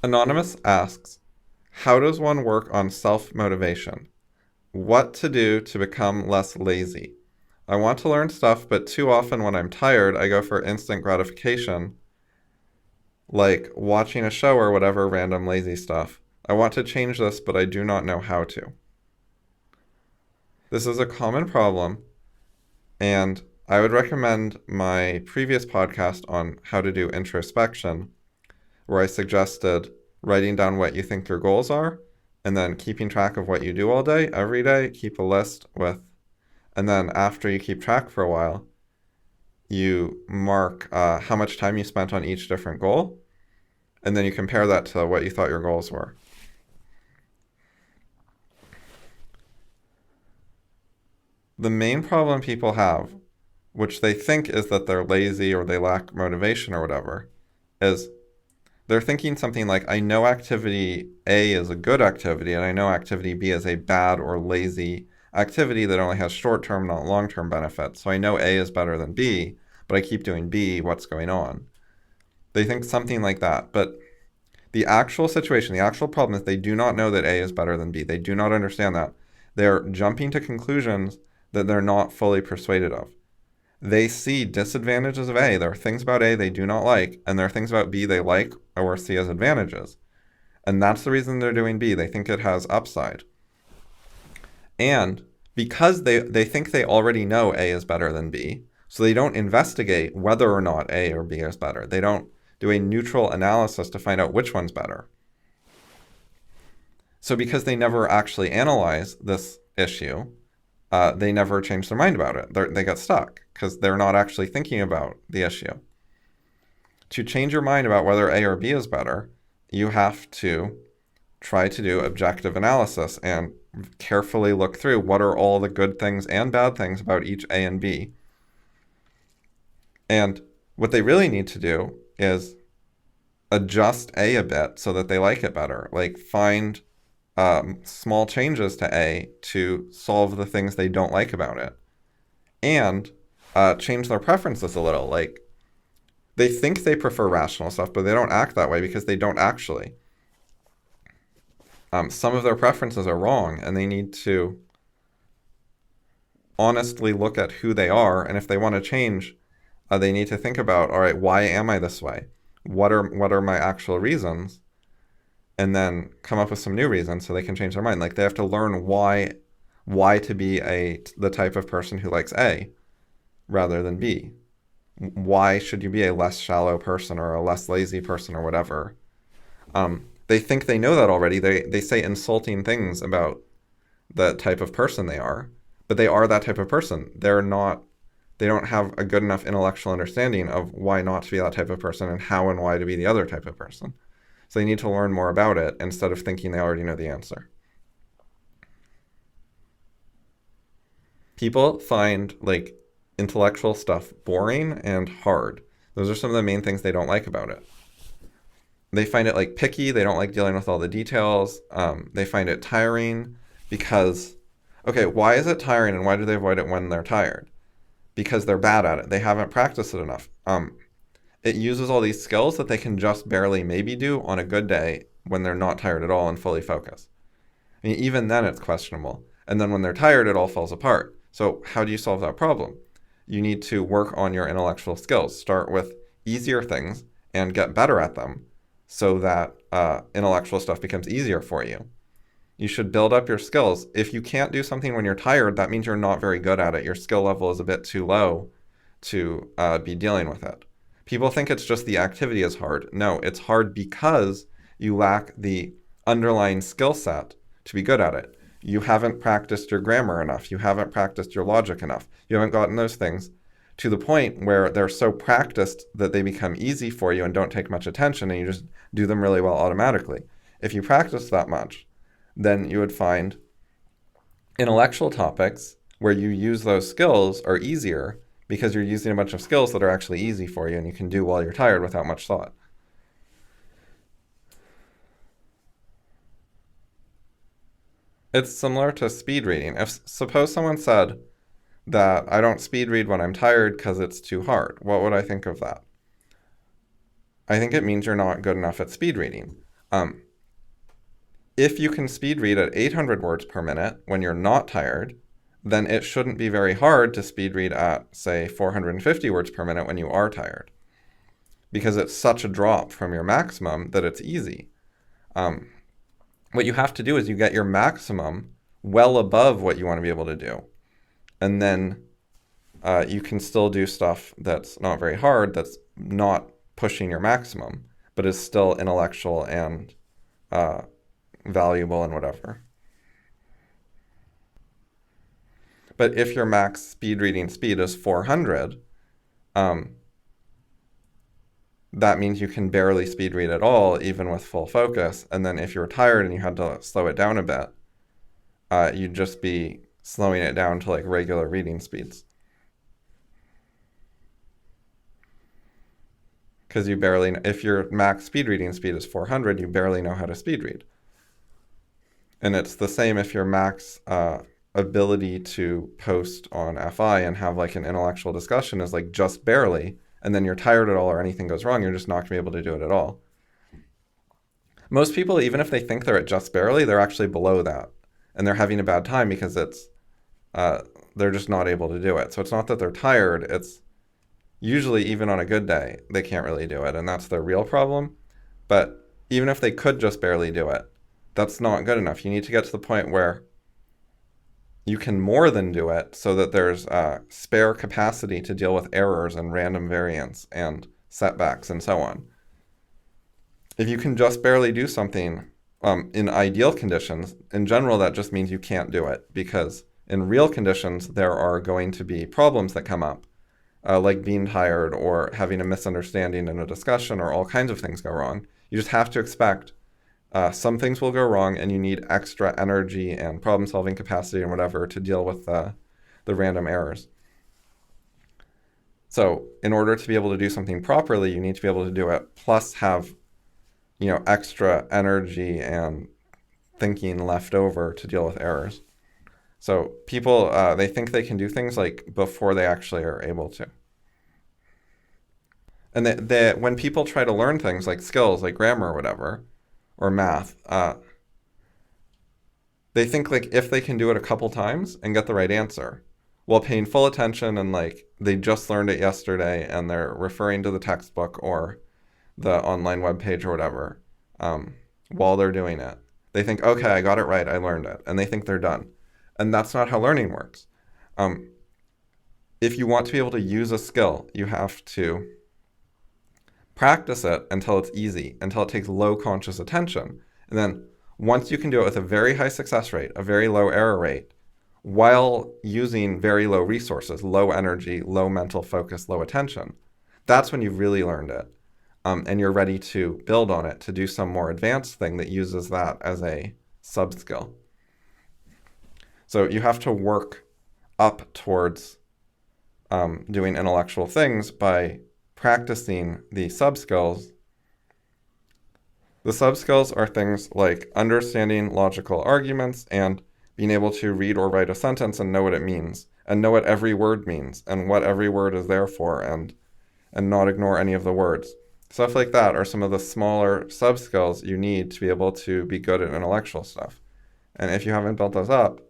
Anonymous asks, how does one work on self-motivation? What to do to become less lazy? I want to learn stuff, but too often when I'm tired, I go for instant gratification, like watching a show or whatever random lazy stuff. I want to change this, but I do not know how to. This is a common problem, and I would recommend my previous podcast on how to do introspection, where I suggested writing down what you think your goals are, and then keeping track of what you do all day, every day, keep a list with, and then after you keep track for a while, you mark how much time you spent on each different goal, and then you compare that to what you thought your goals were. The main problem people have, which they think is that they're lazy or they lack motivation or whatever, is they're thinking something like, I know activity A is a good activity, and I know activity B is a bad or lazy activity that only has short-term, not long-term benefits. So I know A is better than B, but I keep doing B, what's going on? They think something like that, but the actual situation, the actual problem is they do not know that A is better than B. They do not understand that. They're jumping to conclusions that they're not fully persuaded of. They see disadvantages of A. There are things about A they do not like, and there are things about B they like or see as advantages. And that's the reason they're doing B. They think it has upside. And because they think they already know A is better than B, so they don't investigate whether or not A or B is better. They don't do a neutral analysis to find out which one's better. So because they never actually analyze this issue, they never change their mind about it. They get stuck because they're not actually thinking about the issue. To change your mind about whether A or B is better, you have to try to do objective analysis and carefully look through what are all the good things and bad things about each A and B. And what they really need to do is adjust A a bit so that they like it better. Like find small changes to A to solve the things they don't like about it. And change their preferences a little. Like they think they prefer rational stuff, but they don't act that way because they don't actually. Some of their preferences are wrong, and they need to honestly look at who they are. And if they want to change, they need to think about, all right, why am I this way? What are my actual reasons? And then come up with some new reasons so they can change their mind. Like they have to learn why to be the type of person who likes A rather than B. Why should you be a less shallow person or a less lazy person or whatever? They think they know that already. They say insulting things about the type of person they are, but they are that type of person. They don't have a good enough intellectual understanding of why not to be that type of person and how and why to be the other type of person. So they need to learn more about it instead of thinking they already know the answer. People find like intellectual stuff boring and hard. Those are some of the main things they don't like about it. They find it like picky. They don't like dealing with all the details. They find it tiring because, okay, why is it tiring and why do they avoid it when they're tired? Because they're bad at it. They haven't practiced it enough. It uses all these skills that they can just barely maybe do on a good day when they're not tired at all and fully focused. I mean, even then it's questionable. And then when they're tired, it all falls apart. So how do you solve that problem? You need to work on your intellectual skills. Start with easier things and get better at them so that intellectual stuff becomes easier for you. You should build up your skills. If you can't do something when you're tired, that means you're not very good at it. Your skill level is a bit too low to be dealing with it. People think it's just the activity is hard. No, it's hard because you lack the underlying skill set to be good at it. You haven't practiced your grammar enough. You haven't practiced your logic enough. You haven't gotten those things to the point where they're so practiced that they become easy for you and don't take much attention and you just do them really well automatically. If you practice that much, then you would find intellectual topics where you use those skills are easier because you're using a bunch of skills that are actually easy for you and you can do while you're tired without much thought. It's similar to speed reading. If suppose someone said that I don't speed read when I'm tired because it's too hard, what would I think of that? I think it means you're not good enough at speed reading. If you can speed read at 800 words per minute when you're not tired, then it shouldn't be very hard to speed read at, say, 450 words per minute when you are tired, because it's such a drop from your maximum that it's easy. What you have to do is you get your maximum well above what you want to be able to do, and then you can still do stuff that's not very hard, that's not pushing your maximum, but is still intellectual and valuable and whatever. But if your max speed reading speed is 400, that means you can barely speed read at all, even with full focus. And then if you're tired and you had to slow it down a bit, you'd just be slowing it down to like regular reading speeds. Because you barely, if your max speed reading speed is 400, you barely know how to speed read. And it's the same if your max ability to post on FI and have like an intellectual discussion is like just barely, and then you're tired at all or anything goes wrong, you're just not going to be able to do it at all. Most people, even if they think they're at just barely, they're actually below that. And they're having a bad time because it's they're just not able to do it. So it's not that they're tired, it's usually even on a good day, they can't really do it. And that's their real problem. But even if they could just barely do it, that's not good enough. You need to get to the point where you can more than do it so that there's spare capacity to deal with errors and random variance and setbacks and so on. If you can just barely do something in ideal conditions, in general, that just means you can't do it, because in real conditions, there are going to be problems that come up, like being tired or having a misunderstanding in a discussion, or all kinds of things go wrong. You just have to expect some things will go wrong, and you need extra energy and problem-solving capacity and whatever to deal with the random errors. So in order to be able to do something properly, you need to be able to do it, plus have extra energy and thinking left over to deal with errors. So people, they think they can do things like before they actually are able to. And when people try to learn things like skills, like grammar or whatever, or math, they think like if they can do it a couple times and get the right answer while paying full attention, and like they just learned it yesterday and they're referring to the textbook or the online webpage or whatever while they're doing it, they think, okay, I got it right, I learned it, and they think they're done. And that's not how learning works. If you want to be able to use a skill, you have to practice it until it's easy, until it takes low conscious attention. And then once you can do it with a very high success rate, a very low error rate, while using very low resources, low energy, low mental focus, low attention, that's when you've really learned it. And you're ready to build on it, to do some more advanced thing that uses that as a sub-skill. So you have to work up towards doing intellectual things by practicing the sub-skills. The sub-skills are things like understanding logical arguments and being able to read or write a sentence and know what it means, and know what every word means and what every word is there for, and not ignore any of the words. Stuff like that are some of the smaller sub-skills you need to be able to be good at intellectual stuff. And if you haven't built those up,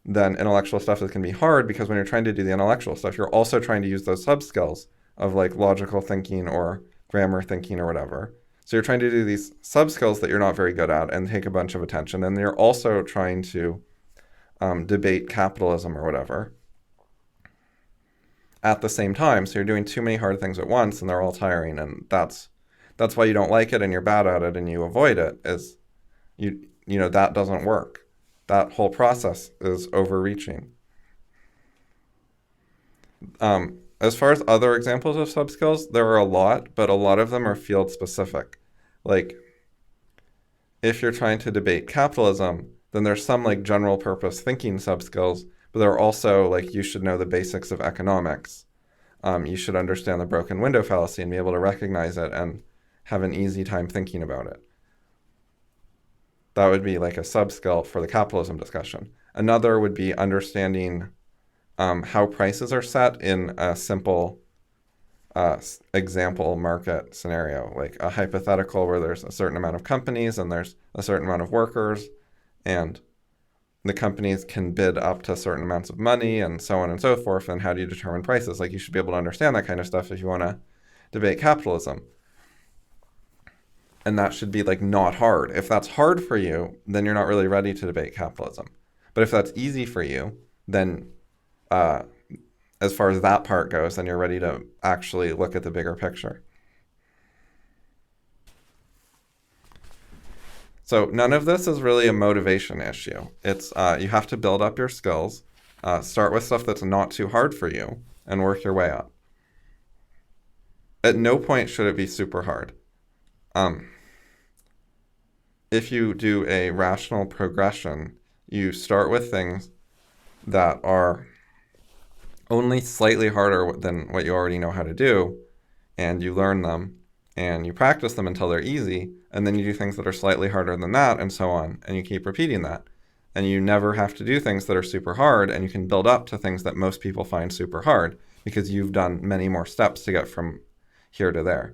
then intellectual stuff is going to be hard, because when you're trying to do the intellectual stuff, you're also trying to use those sub-skills of like logical thinking or grammar thinking or whatever. So you're trying to do these sub-skills that you're not very good at and take a bunch of attention. And you're also trying to debate capitalism or whatever at the same time. So you're doing too many hard things at once, and they're all tiring. And that's why you don't like it and you're bad at it and you avoid it, is that doesn't work. That whole process is overreaching. As far as other examples of sub-skills, there are a lot, but a lot of them are field specific. Like, if you're trying to debate capitalism, then there's some like general purpose thinking sub-skills, but there are also like, you should know the basics of economics. You should understand the broken window fallacy and be able to recognize it and have an easy time thinking about it. That would be like a sub-skill for the capitalism discussion. Another would be understanding how prices are set in a simple example market scenario, like a hypothetical where there's a certain amount of companies and there's a certain amount of workers, and the companies can bid up to certain amounts of money and so on and so forth. And how do you determine prices? Like, you should be able to understand that kind of stuff if you want to debate capitalism. And that should be like not hard. If that's hard for you, then you're not really ready to debate capitalism. But if that's easy for you, then as far as that part goes, then you're ready to actually look at the bigger picture. So none of this is really a motivation issue. It's you have to build up your skills, start with stuff that's not too hard for you, and work your way up. At no point should it be super hard. If you do a rational progression, you start with things that are only slightly harder than what you already know how to do, and you learn them, and you practice them until they're easy, and then you do things that are slightly harder than that, and so on, and you keep repeating that. And you never have to do things that are super hard, and you can build up to things that most people find super hard, because you've done many more steps to get from here to there.